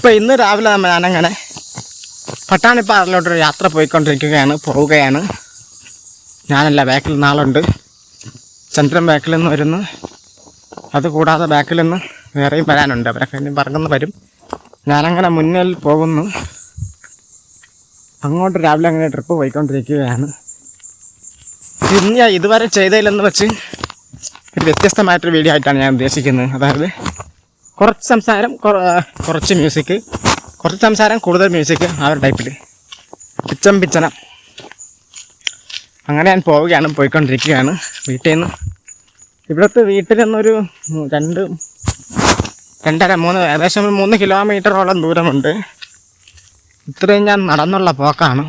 അപ്പോൾ ഇന്ന് രാവിലെ ഞാനങ്ങനെ പട്ടാണിപ്പാറയിലോട്ടൊരു യാത്ര പോവുകയാണ്. ഞാനല്ല, ബാക്കിൽ നാളുണ്ട്. ചന്ദ്രൻ ബാക്കിൽ നിന്ന് വരുന്നു. അതുകൂടാതെ ബാക്കിൽ നിന്ന് വേറെയും വരാനുണ്ട്. അവരൊക്കെ ഇനി പറങ്ങുന്നു വരും. ഞാനങ്ങനെ മുന്നിൽ പോകുന്നു. അങ്ങോട്ട് രാവിലെ അങ്ങനെ ട്രിപ്പ് പോയിക്കൊണ്ടിരിക്കുകയാണ്. ഇന്ന് ഞാൻ ഇതുവരെ ചെയ്തതിലെന്ന് വെച്ച് ഒരു വ്യത്യസ്തമായിട്ടൊരു വീഡിയോ ആയിട്ടാണ് ഞാൻ ഉദ്ദേശിക്കുന്നത്. അതായത് കുറച്ച് സംസാരം, കുറച്ച് മ്യൂസിക്, കുറച്ച് സംസാരം, കൂടുതൽ മ്യൂസിക്, ആ ഒരു ടൈപ്പിൽ പിച്ചന അങ്ങനെ ഞാൻ പോയിക്കൊണ്ടിരിക്കുകയാണ് വീട്ടിൽ നിന്ന്. വീട്ടിൽ നിന്നൊരു 2.5-3 ഏകദേശം 3 കിലോമീറ്ററോളം ദൂരമുണ്ട്. ഇത്രയും ഞാൻ നടന്നുള്ള പോക്കാണ്.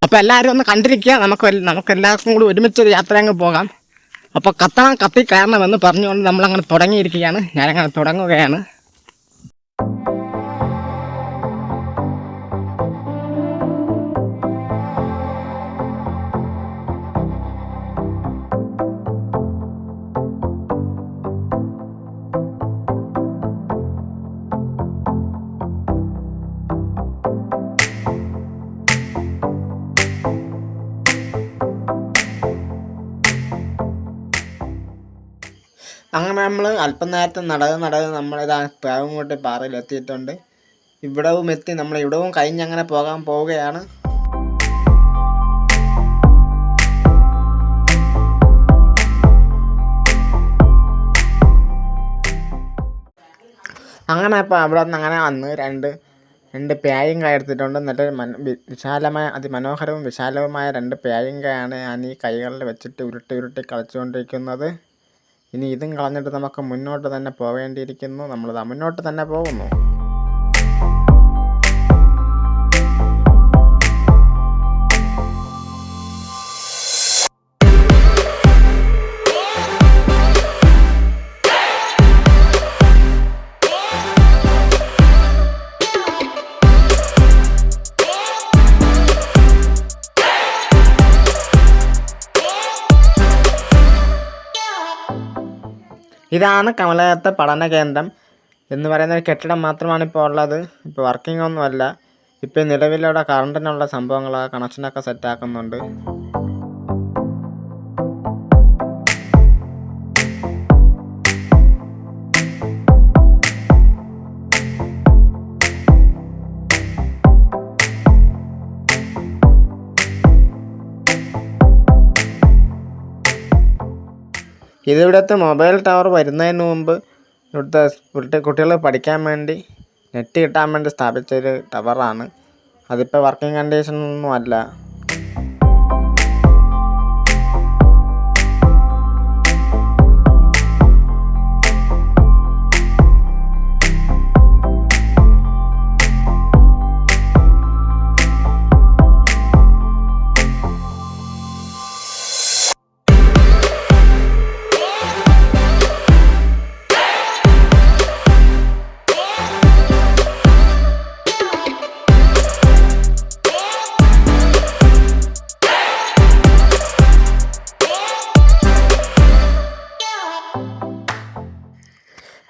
അപ്പോൾ എല്ലാവരും ഒന്ന് കണ്ടിരിക്കുക. നമുക്കെല്ലാവർക്കും കൂടി ഒരുമിച്ചൊരു യാത്ര അങ്ങ് പോകാം. അപ്പോൾ കത്തി കയറണമെന്ന് പറഞ്ഞുകൊണ്ട് നമ്മളങ്ങനെ തുടങ്ങിയിരിക്കുകയാണ്. ഞാനങ്ങനെ തുടങ്ങുകയാണ്. അങ്ങനെ നമ്മൾ അല്പം നേരത്തെ നടന്ന് നമ്മളിതാ പേവങ്കോട്ടെ പാറയിൽ എത്തിയിട്ടുണ്ട്. ഇവിടവും എത്തി. നമ്മൾ ഇവിടവും കഴിഞ്ഞങ്ങനെ പോവുകയാണ്. അങ്ങനെ ഇപ്പോൾ അവിടെ നിന്ന് അങ്ങനെ വന്ന് രണ്ട് പേയങ്ക എടുത്തിട്ടുണ്ട്. എന്നിട്ട് അതിമനോഹരവും വിശാലവുമായ 2 പേയങ്കയാണ് ഞാൻ ഈ കൈകളിൽ വെച്ചിട്ട് ഉരുട്ടി കളിച്ചുകൊണ്ടിരിക്കുന്നത്. ഇനി ഇതും കളഞ്ഞിട്ട് നമുക്ക് മുന്നോട്ട് തന്നെ പോവേണ്ടിയിരിക്കുന്നു. നമ്മളിതാ മുന്നോട്ട് തന്നെ പോകുന്നു. ഇതാണ് കമലദത്ത പഠന കേന്ദ്രം എന്ന് പറയുന്ന ഒരു കെട്ടിടം മാത്രമാണ് ഇപ്പോൾ ഉള്ളത്. ഇപ്പോൾ വർക്കിംഗ് ഒന്നുമല്ല. ഇപ്പോൾ നിലവിലൂടെ കറണ്ടിനുള്ള സംഭവങ്ങൾ, കണക്ഷനൊക്കെ സെറ്റാക്കുന്നുണ്ട്. ഇതിവിടുത്തെ മൊബൈൽ ടവർ വരുന്നതിന് മുമ്പ് ഇവിടുത്തെ കുട്ടികൾ പഠിക്കാൻ വേണ്ടി നെറ്റ് കിട്ടാൻ വേണ്ടി സ്ഥാപിച്ചൊരു ടവറാണ്. അതിപ്പോൾ വർക്കിംഗ് കണ്ടീഷനൊന്നും അല്ല.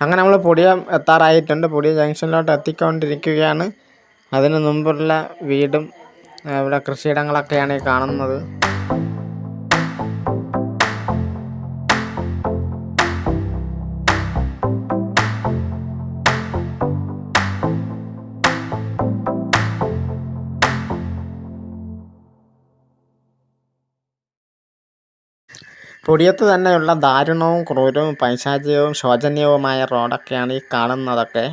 അങ്ങനെ നമ്മൾ പൊടിയ എത്താറായിട്ടുണ്ട്. പൊടിയ ജംഗ്ഷനിലോട്ട് എത്തിക്കൊണ്ടിരിക്കുകയാണ്. അതിന് മുമ്പുള്ള വീടും ഇവിടെ കൃഷിയിടങ്ങളൊക്കെയാണ് ഈ കാണുന്നത്. പൊടിയത്ത് തന്നെയുള്ള ദാരുണവും ക്രൂരവും പൈശാചികവും ശോചനീയവുമായ റോഡൊക്കെയാണ് ഈ കാണുന്നതൊക്കെ.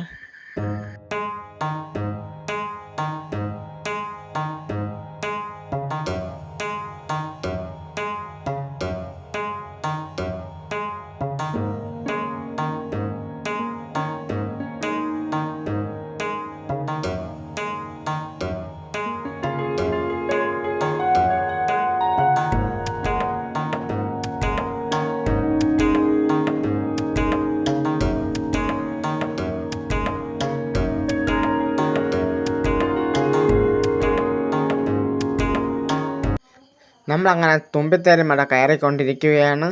നമ്മളങ്ങനെ തുമ്പിത്തേരി മല കയറിക്കൊണ്ടിരിക്കുകയാണ്.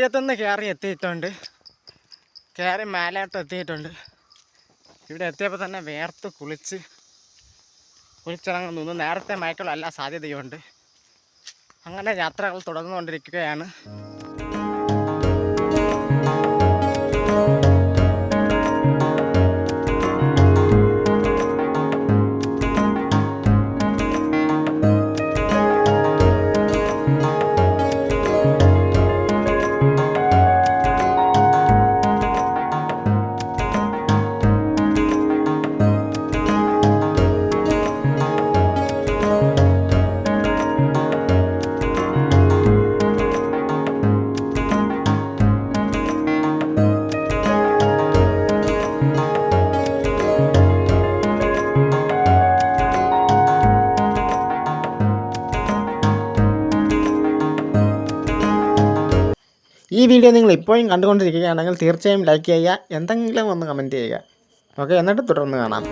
ഉയരത്തുനിന്ന് കയറി മേലോട്ട് എത്തിയിട്ടുണ്ട്. ഇവിടെ എത്തിയപ്പോൾ തന്നെ വേർത്ത് കുളിച്ചിറങ്ങാൻ തോന്നുന്നു. നേരത്തെ മയക്കുള്ള എല്ലാ സാധ്യതയുണ്ട്. അങ്ങനെ യാത്രകൾ തുടർന്നുകൊണ്ടിരിക്കുകയാണ്. ഈ വീഡിയോ നിങ്ങൾ ഇപ്പോഴും കണ്ടുകൊണ്ടിരിക്കുകയാണെങ്കിൽ തീർച്ചയായും ലൈക്ക് ചെയ്യുക, എന്തെങ്കിലും ഒന്ന് കമൻറ്റ് ചെയ്യുക. ഓക്കെ, എന്നിട്ട് തുടർന്ന് കാണാം.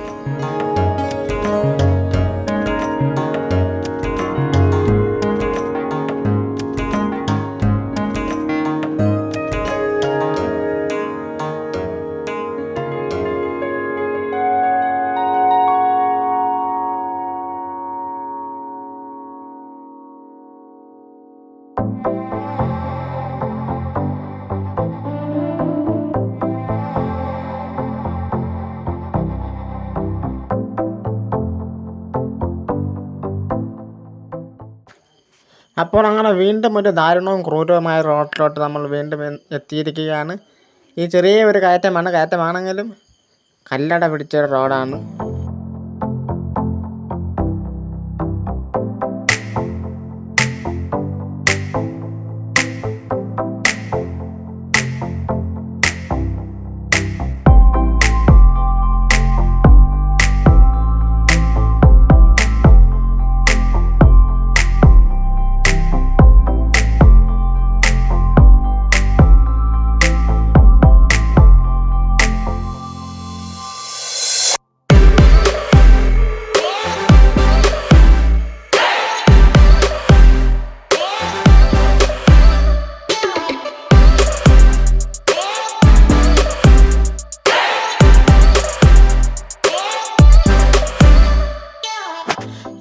അപ്പോൾ അങ്ങനെ വീണ്ടും ഒരു ദാരുണവും ക്രൂരവുമായ റോഡിലോട്ട് നമ്മൾ വീണ്ടും എത്തിയിരിക്കുകയാണ്. ഈ ചെറിയ ഒരു കയറ്റമാണെങ്കിലും കല്ലട പിടിച്ചൊരു റോഡാണ്.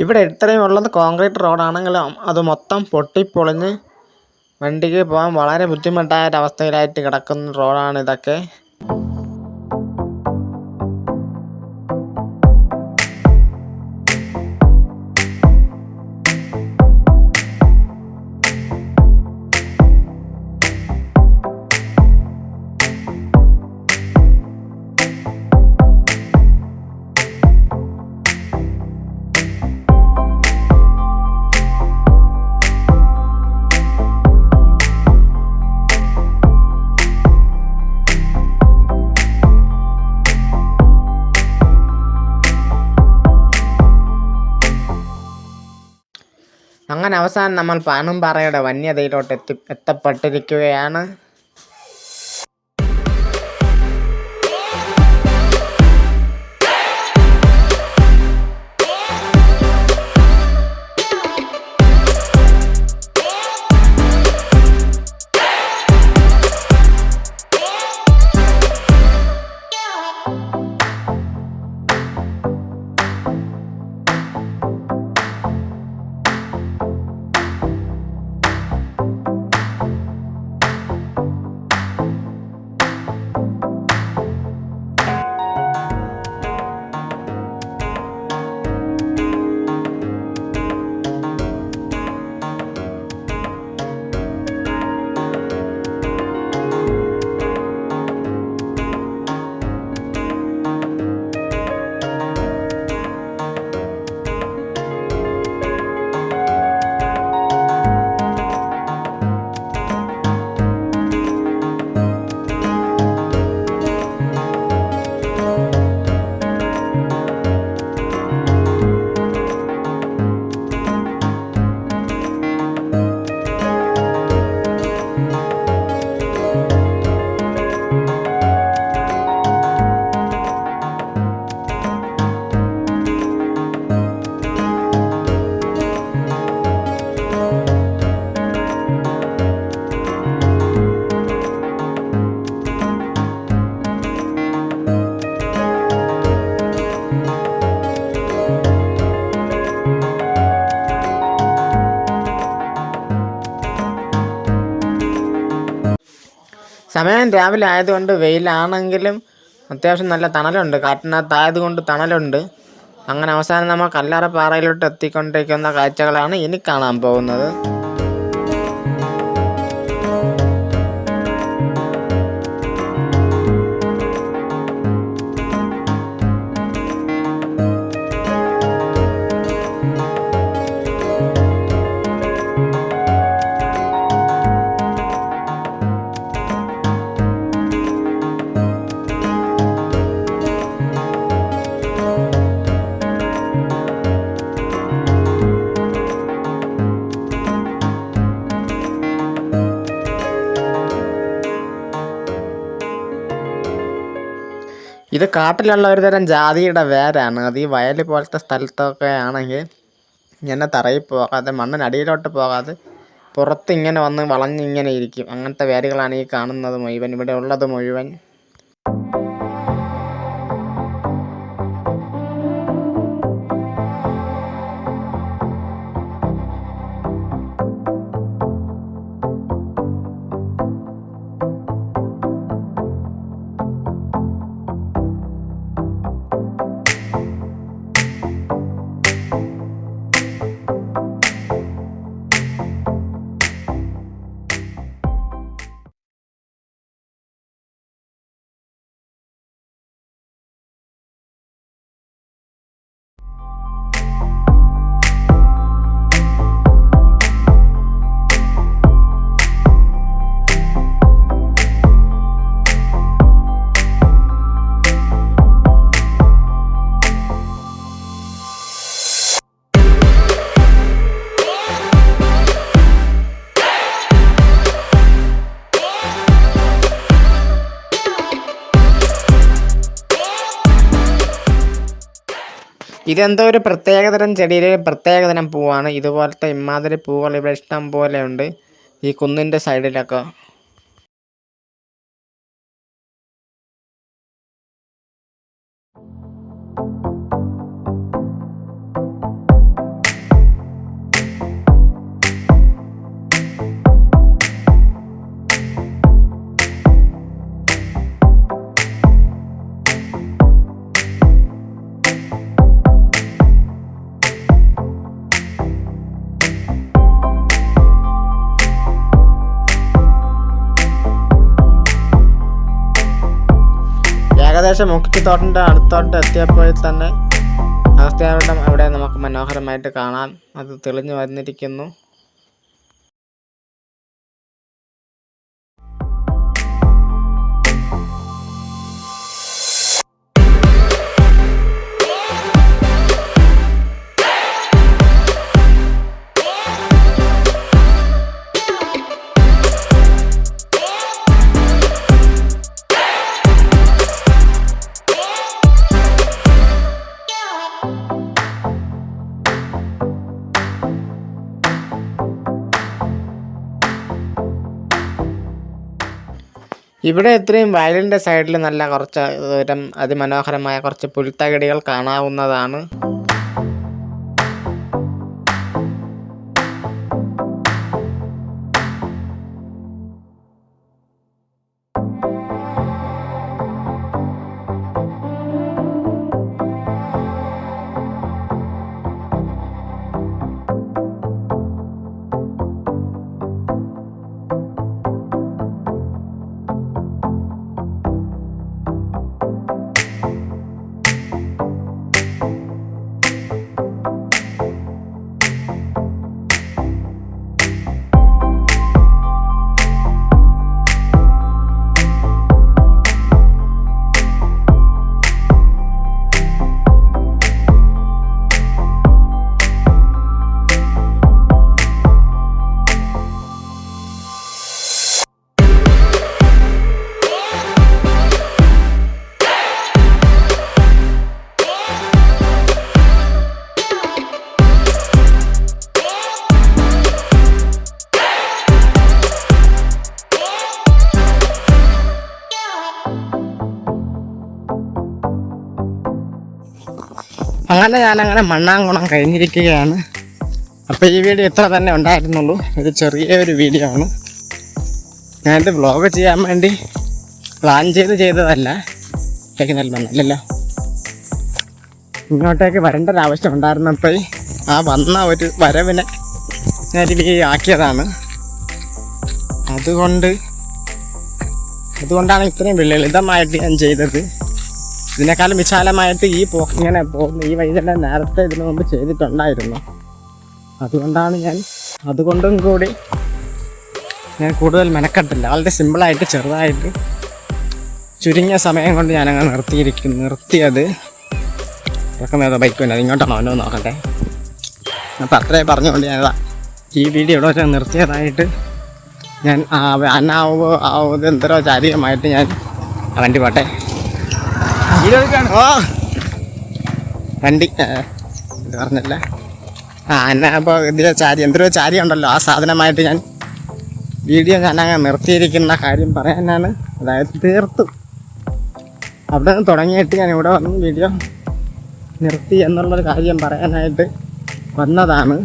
ഇവിടെ ഇത്രയും ഉള്ളത് കോൺക്രീറ്റ് റോഡാണെങ്കിലും അത് മൊത്തം പൊട്ടിപ്പൊളിഞ്ഞ് വണ്ടിക്ക് പോകാൻ വളരെ ബുദ്ധിമുട്ടായ ഒരവസ്ഥയിലായിട്ട് കിടക്കുന്ന റോഡാണ് ഇതൊക്കെ. അങ്ങനെ അവസാനം നമ്മൾ പാണുംപാറയുടെ വന്യതയിലോട്ട് എത്തപ്പെട്ടിരിക്കുകയാണ്. സമയം രാവിലെ ആയതുകൊണ്ട് വെയിലാണെങ്കിലും അത്യാവശ്യം നല്ല തണലുണ്ട്. കാറ്റിനകത്തായതുകൊണ്ട് തണലുണ്ട്. അങ്ങനെ അവസാനം നമ്മൾ കല്ലാറപ്പാറയിലോട്ട് എത്തിക്കൊണ്ടിരിക്കുന്ന കാഴ്ചകളാണ് ഇനി കാണാൻ പോകുന്നത്. ഇത് കാട്ടിലുള്ള ഒരു തരം ജാതിയുടെ വേരാണ്. അത് ഈ വയൽ പോലത്തെ സ്ഥലത്തൊക്കെ ആണെങ്കിൽ ഇങ്ങനെ തറയിൽ പോകാതെ മണ്ണിനടിയിലോട്ട് പോകാതെ പുറത്ത് ഇങ്ങനെ വന്ന് വളഞ്ഞിങ്ങനെ ഇരിക്കും. അങ്ങനത്തെ വേരുകളാണ് ഈ കാണുന്നത് മുഴുവൻ, ഇവിടെ ഉള്ളത് മുഴുവൻ. ഇതെന്തോ ഒരു പ്രത്യേകതരം ചെടിയിലെ പ്രത്യേകതരം പൂവാണ്. ഇതുപോലത്തെ ഇമാതിരി പൂവുകൾ ഇവിടെ ഇഷ്ടം പോലെ ഉണ്ട് ഈ കുന്നിൻ്റെ സൈഡിലൊക്കെ. ഏകദേശം മുക്കിത്തോട്ടിൻ്റെ അടുത്തോട്ട് എത്തിയപ്പോൾ തന്നെ അഗസ്ത്യാർകൂടം അവിടെ നമുക്ക് മനോഹരമായിട്ട് കാണാം. അത് തെളിഞ്ഞു വന്നിരിക്കുന്നു. ഇവിടെ ഇത്രയും വയലിൻ്റെ സൈഡിൽ നല്ല കുറച്ച് ദൂരം അതിമനോഹരമായ കുറച്ച് പുൽത്തകിടികൾ കാണാവുന്നതാണ്. അങ്ങനെ ഞാനങ്ങനെ മണ്ണാങ്കുണം കഴിഞ്ഞിരിക്കുകയാണ്. അപ്പോൾ ഈ വീഡിയോ ഇത്ര തന്നെ ഉണ്ടായിരുന്നുള്ളൂ. ഇത് ചെറിയൊരു വീഡിയോ ആണ്. ഞാനിത് വ്ളോഗ് ചെയ്യാൻ വേണ്ടി പ്ലാൻ ചെയ്തതല്ല. അല്ലല്ലോ, ഇങ്ങോട്ടേക്ക് വരേണ്ട ഒരാവശ്യം ഉണ്ടായിരുന്നപ്പോൾ ആ വന്ന ഒരു വരവിനെ ഞാൻ ആക്കിയതാണ്. അതുകൊണ്ടാണ് ഇത്രയും ലളിതമായിട്ട് ഞാൻ ചെയ്തത്. ഇതിനേക്കാളും വിശാലമായിട്ട് ഇങ്ങനെ പോകുന്ന ഈ വഴി തന്നെ നേരത്തെ ഇതിനു മുമ്പ് ചെയ്തിട്ടുണ്ടായിരുന്നു. അതുകൊണ്ടും കൂടി ഞാൻ കൂടുതൽ മെനക്കെട്ടില്ല. വളരെ സിമ്പിളായിട്ട് ചെറുതായിട്ട് ചുരുങ്ങിയ സമയം കൊണ്ട് ഞാനങ്ങ് നിർത്തിയത്. ഇറക്കുന്നതോ ബൈക്ക് വേണ്ട, ഇങ്ങോട്ടാണോ അവനോ നോക്കട്ടെ. അപ്പോൾ അത്രയും പറഞ്ഞുകൊണ്ട് ഞാൻ ഈ വീഡിയോ ഇവിടെ വെച്ചാൽ നിർത്തിയതായിട്ട് ഞാൻ എന്തോ ചാരികമായിട്ട് ഞാൻ വണ്ടി പോട്ടെ. വണ്ടി ഇത് പറഞ്ഞല്ല. അപ്പോൾ ഇതിലെ എന്തൊരു ചാരി ഉണ്ടല്ലോ, ആ സാധനമായിട്ട് ഞാൻ വീഡിയോ ഞാനങ്ങ് നിർത്തിയിരിക്കുന്ന കാര്യം പറയാനാണ്. അതായത് തീർത്തു അവിടെ നിന്ന് തുടങ്ങിയിട്ട് ഞാൻ ഇവിടെ വന്ന് വീഡിയോ നിർത്തി എന്നുള്ളൊരു കാര്യം പറയാനായിട്ട് വന്നതാണ്.